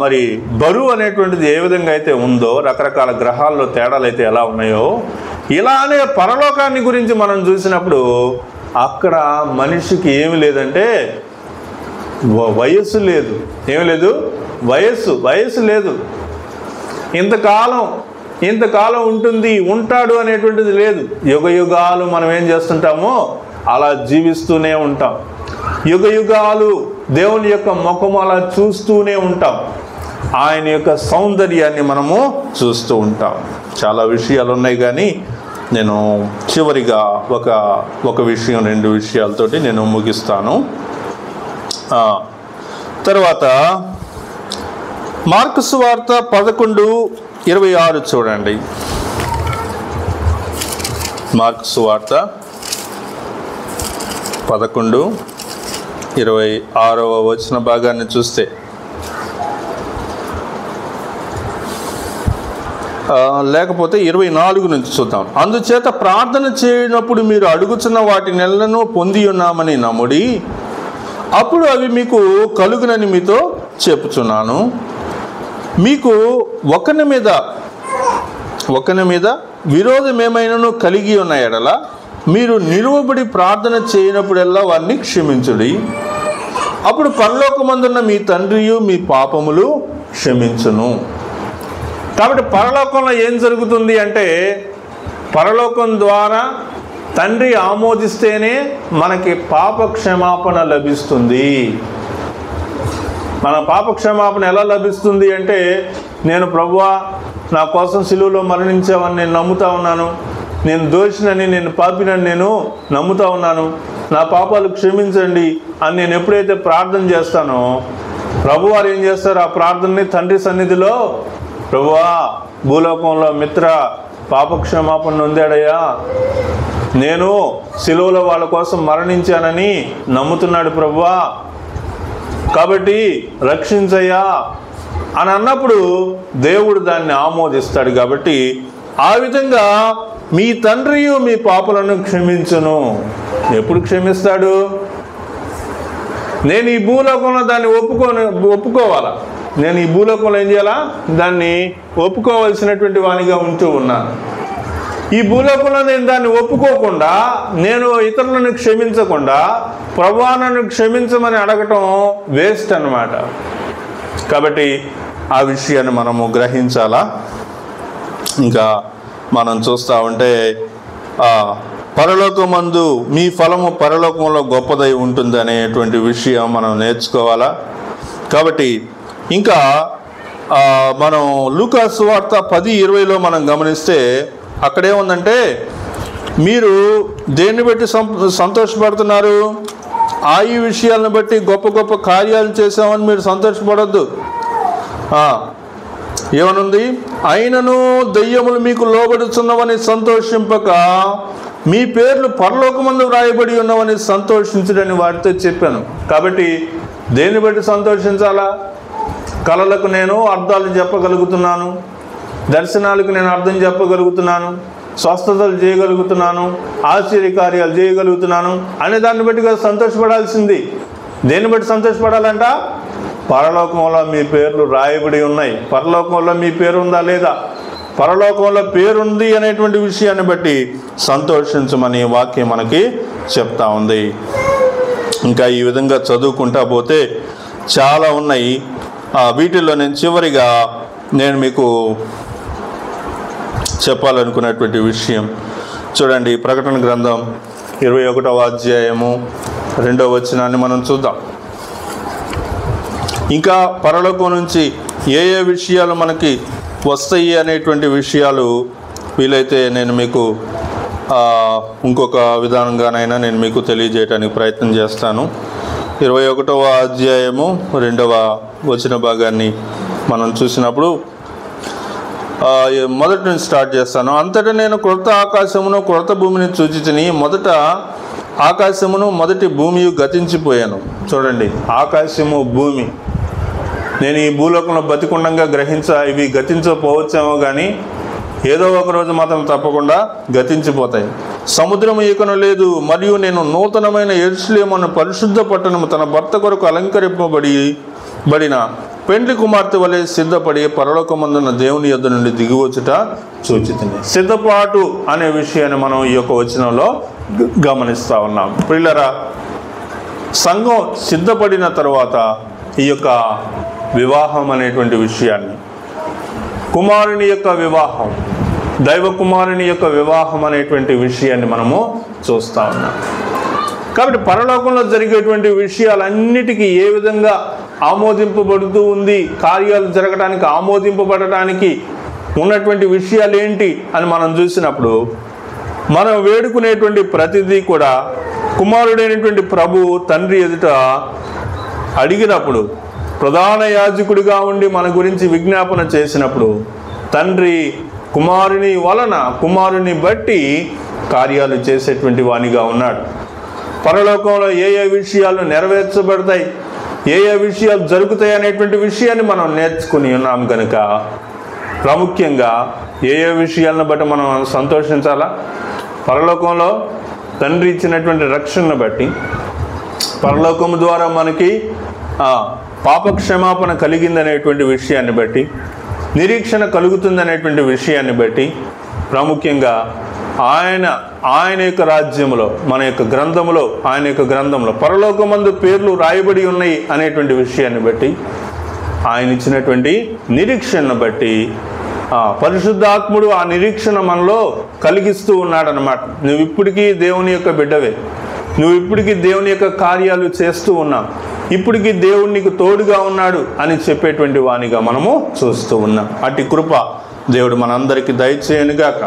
మరి బరువు అనేటువంటిది ఏ విధంగా అయితే ఉందో, రకరకాల గ్రహాల్లో తేడాలు అయితే ఎలా ఉన్నాయో, ఇలానే పరలోకాన్ని గురించి మనం చూసినప్పుడు అక్కడ మనిషికి ఏమి లేదంటే వయస్సు లేదు. ఏమి లేదు? వయస్సు లేదు. ఇంతకాలం ఉంటాడు అనేటువంటిది లేదు. యుగాలు మనం ఏం చేస్తుంటామో అలా జీవిస్తూనే ఉంటాం. యుగాలు దేవుని యొక్క ముఖము అలా చూస్తూనే ఉంటాం. ఆయన యొక్క సౌందర్యాన్ని మనము చూస్తూ ఉంటాం. చాలా విషయాలు ఉన్నాయి, కానీ నేను చివరిగా ఒక విషయం, 2 విషయాలతోటి నేను ముగిస్తాను. తర్వాత మార్కు సువార్త 11:26 చూడండి. మార్కు సువార్త 11:26 వచ్చిన భాగాన్ని చూస్తే, లేకపోతే 24 నుంచి చూద్దాం. అందుచేత ప్రార్థన చేయనప్పుడు మీరు అడుగుచున్న వాటి నెలను పొంది ఉన్నామని నమ్ముడి, అప్పుడు అవి మీకు కలుగునని మీతో చెప్పుచున్నాను. మీకు ఒకని మీద విరోధం ఏమైనాను కలిగి ఉన్న ఎడల మీరు నిలువబడి ప్రార్థన చేయనప్పుడల్లా వారిని క్షమించుడి, అప్పుడు పరలోకమందున్న మీ తండ్రియు మీ పాపములు క్షమించును. కాబట్టి పరలోకంలో ఏం జరుగుతుంది అంటే, పరలోకం ద్వారా తండ్రి ఆమోదిస్తేనే మనకి పాప క్షమాపణ లభిస్తుంది. మన పాప క్షమాపణ ఎలా లభిస్తుంది అంటే, నేను ప్రభువా నా కోసం సిలువలో మరణించావని నేను నమ్ముతా ఉన్నాను, నేను దోషినని, నేను పాపినని నేను నమ్ముతా ఉన్నాను, నా పాపాలు క్షమించండి అని నేను ఎప్పుడైతే ప్రార్థన చేస్తానో, ప్రభువారు ఏం చేస్తారు? ఆ ప్రార్థనని తండ్రి సన్నిధిలో, ప్రభువా భూలోకంలో మిత్ర పాప క్షమాపణ నొందాడయ్యా, నేను సిలువలో వాళ్ళ కోసం మరణించానని నమ్ముతున్నాడు ప్రభువా, కాబట్టి రక్షించయ్యా అని అన్నప్పుడు దేవుడు దాన్ని ఆమోదిస్తాడు. కాబట్టి ఆ విధంగా మీ తండ్రియు మీ పాపలను క్షమించును. ఎప్పుడు క్షమిస్తాడు? నేను ఈ భూలోకంలో దాన్ని ఒప్పుకోవాలా? నేను ఈ భూలోకంలో ఏం చేయాలా? దాన్ని ఒప్పుకోవాల్సినటువంటి వానిగా ఉంటూ ఉన్నాను. ఈ భూలోకంలో నేను దాన్ని ఒప్పుకోకుండా, నేను ఇతరులను క్షమించకుండా ప్రభువా నన్ను క్షమించమని అడగటం వేస్ట్ అన్నమాట. కాబట్టి ఆ విషయాన్ని మనము గ్రహించాలా. ఇంకా మనం చూస్తూ ఉంటే, పరలోకమందు మీ ఫలము పరలోకంలో గొప్పదై ఉంటుంది అనేటువంటి విషయం మనం నేర్చుకోవాలా. కాబట్టి ఇంకా మనం లూకా సువార్త 10:20లో మనం గమనిస్తే అక్కడేముందంటే, మీరు దేన్ని బట్టి సంతోషపడుతున్నారు? ఈ విషయాలను బట్టి గొప్ప గొప్ప కార్యాలు చేసామని మీరు సంతోషపడద్దు. ఏమనుంది? అయినను దెయ్యములు మీకు లోబడుచున్నవని సంతోషింపక మీ పేర్లు పరలోకమందు వ్రాయబడి ఉన్నవని సంతోషించుడని వారితో చెప్పాను. కాబట్టి దేన్ని బట్టి సంతోషించాలా? కళలకు నేను అర్థాలు చెప్పగలుగుతున్నాను, దర్శనాలకు నేను అర్థం చెప్పగలుగుతున్నాను, స్వస్థతలు చేయగలుగుతున్నాను, ఆశ్చర్యకార్యాలు చేయగలుగుతున్నాను అనే దాన్ని బట్టి కదా సంతోషపడాల్సింది. దేన్ని బట్టి సంతోషపడాలంట? పరలోకంలో మీ పేర్లు రాయబడి ఉన్నాయి. పరలోకంలో మీ పేరు ఉందా లేదా? పరలోకంలో పేరుంది అనేటువంటి విషయాన్ని బట్టి సంతోషించమని వాక్యం మనకి చెప్తా ఉంది. ఇంకా ఈ విధంగా చదువుకుంటా పోతే చాలా ఉన్నాయి. వీటిల్లో నేను చివరిగా మీకు చెప్పాలనుకున్నటువంటి విషయం చూడండి. ప్రకటన గ్రంథం 21వ అధ్యాయము 2వ వచనాన్ని మనం చూద్దాం. ఇంకా పరలోకం నుంచి ఏ ఏ విషయాలు మనకి వస్తాయి అనేటువంటి విషయాలు వీలైతే నేను మీకు ఇంకొక విధానంగానైనా నేను మీకు తెలియజేయడానికి ప్రయత్నం చేస్తాను. 21వ అధ్యాయము 2వ వచన భాగాన్ని మనం చూసినప్పుడు మొదటి నుంచి స్టార్ట్ చేస్తాను. అంతటా నేను క్రొత్త ఆకాశమును క్రొత్త భూమిని చూచితిని. మొదట ఆకాశమును మొదటి భూమి గతించిపోయాను. చూడండి, ఆకాశము భూమి నేను ఈ భూలోకంలో బతికుండంగా ఇవి గతించకపోవచ్చేమో కానీ ఏదో ఒక రోజు మాత్రం తప్పకుండా గతించిపోతాయి. సముద్రము ఇకను లేదు. మరియు నేను నూతనమైన యెరూషలేము అను పరిశుద్ధ పట్టణము తన భర్త కొరకు అలంకరింపబడిన పెండ్లి కుమార్తె వలె సిద్ధపడి పరలోకమందున్న దేవుని యొద్ద నుండి దిగివచ్చుట చూచితిని. సిద్ధపాటు అనే విషయాన్ని మనం ఈ యొక్క వచనంలో గమనిస్తూ ఉన్నాం. ప్రియులారా, సంఘం సిద్ధపడిన తర్వాత ఈ యొక్క వివాహం అనేటువంటి విషయాన్ని, కుమారుని యొక్క వివాహం, దైవ కుమారుని యొక్క వివాహం అనేటువంటి విషయాన్ని మనము చూస్తూ ఉన్నాం. కాబట్టి పరలోకంలో జరిగేటువంటి విషయాలన్నిటికీ ఏ విధంగా ఆమోదింపబడుతూ ఉంది, కార్యాలు జరగడానికి ఆమోదింపబడటానికి ఉన్నటువంటి విషయాలు ఏంటి అని మనం చూసినప్పుడు మనం వేడుకునేటువంటి ప్రతిదీ కూడా కుమారుడైనటువంటి ప్రభు తండ్రి ఎదుట అడిగినప్పుడు, ప్రధాన యాజకుడిగా ఉండి మన గురించి విజ్ఞాపన చేసినప్పుడు తండ్రి కుమారుని వలన, కుమారుని బట్టి కార్యాలు చేసేటువంటి వానిగా ఉన్నాడు. పరలోకంలో ఏ ఏ విషయాలు నెరవేర్చబడతాయి, ఏ ఏ విషయాలు జరుగుతాయి అనేటువంటి విషయాన్ని మనం నేర్చుకుని ఉన్నాం కనుక ప్రాముఖ్యంగా ఏ ఏ విషయాలను బట్టి మనం సంతోషించాలా? పరలోకంలో తండ్రి ఇచ్చినటువంటి రక్షణను బట్టి, పరలోకము ద్వారా మనకి పాపక్షమాపణ కలిగిందనేటువంటి విషయాన్ని బట్టి, నిరీక్షణ కలుగుతుందనేటువంటి విషయాన్ని బట్టి, ప్రాముఖ్యంగా ఆయన యొక్క రాజ్యంలో, మన యొక్క గ్రంథంలో, ఆయన యొక్క గ్రంథంలో పరలోకమందు పేర్లు రాయబడి ఉన్నాయి అనేటువంటి విషయాన్ని బట్టి, ఆయన ఇచ్చినటువంటి నిరీక్షణను బట్టి పరిశుద్ధాత్ముడు ఆ నిరీక్షణ మనలో కలిగిస్తూ ఉన్నాడనమాట. నువ్వు ఇప్పటికీ దేవుని యొక్క బిడ్డవే, నువ్వు ఇప్పటికీ దేవుని యొక్క కార్యాలు చేస్తూ ఉన్నావు, ఇప్పటికీ దేవుడు నీకు తోడుగా ఉన్నాడు అని చెప్పేటువంటి వానిగా మనము చూస్తూ ఉన్నాం. అట్టి కృప దేవుడు మనందరికీ దయచేయనుగాక.